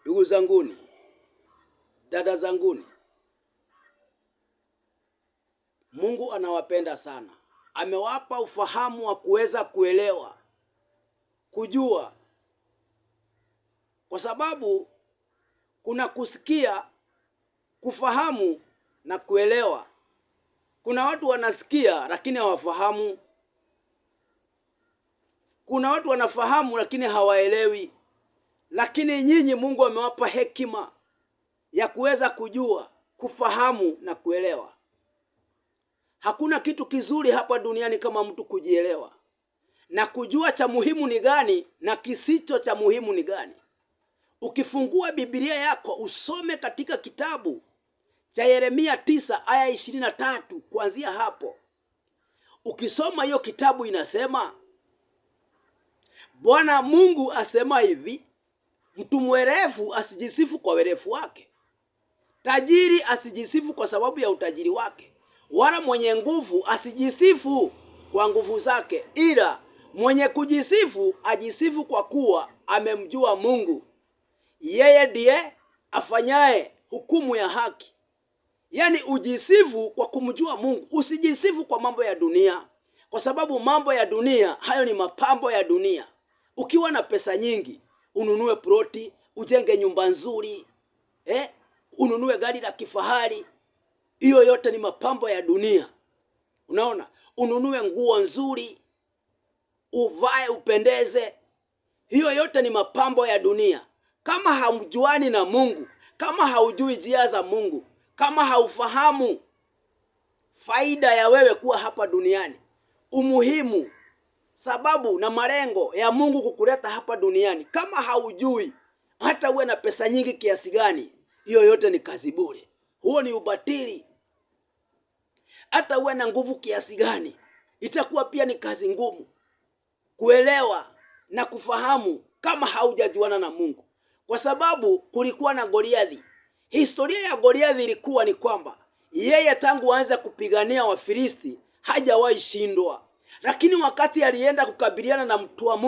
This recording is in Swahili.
Ndugu zanguni, dada zanguni, Mungu anawapenda sana. Amewapa ufahamu wa kuweza kuelewa, kujua. Kwa sababu kuna kusikia, kufahamu na kuelewa. Kuna watu wanasikia lakini hawafahamu. Kuna watu wanafahamu lakini hawaelewi. Lakini nyinyi Mungu amewapa hekima ya kuweza kujua, kufahamu na kuelewa. Hakuna kitu kizuri hapa duniani kama mtu kujielewa na kujua cha muhimu ni gani na kisicho cha muhimu ni gani. Ukifungua Biblia yako usome katika kitabu cha Yeremia 9 aya 23, kuanzia hapo. Ukisoma hiyo kitabu inasema, Bwana Mungu asema hivi, mtu mwerevu asijisifu kwa werevu wake, tajiri asijisifu kwa sababu ya utajiri wake, wala mwenye nguvu asijisifu kwa nguvu zake, ila mwenye kujisifu ajisifu kwa kuwa amemjua Mungu. Yeye ndiye afanyaye hukumu ya haki. Yaani ujisifu kwa kumjua Mungu, usijisifu kwa mambo ya dunia, kwa sababu mambo ya dunia hayo ni mapambo ya dunia. Ukiwa na pesa nyingi, ununue ploti, ujenge nyumba nzuri, ununue gari la kifahari, hiyo yote ni mapambo ya dunia. Unaona? Ununue nguo nzuri, uvae upendeze, hiyo yote ni mapambo ya dunia. Kama hamjuani na Mungu, kama haujui njia za Mungu, kama haufahamu faida ya wewe kuwa hapa duniani, umuhimu, sababu na malengo ya Mungu kukuleta hapa duniani, kama haujui, hata uwe na pesa nyingi kiasi gani, hiyo yote ni kazi bure. Huo ni ubatili. Hata uwe na nguvu kiasi gani, itakuwa pia ni kazi ngumu kuelewa na kufahamu kama haujajuana na Mungu. Kwa sababu kulikuwa na Goliathi. Historia ya Goliathi ilikuwa ni kwamba yeye tangu aanze kupigania Wafilisti hajawahi shindwa. Lakini wakati alienda kukabiliana na mtu wa Mungu,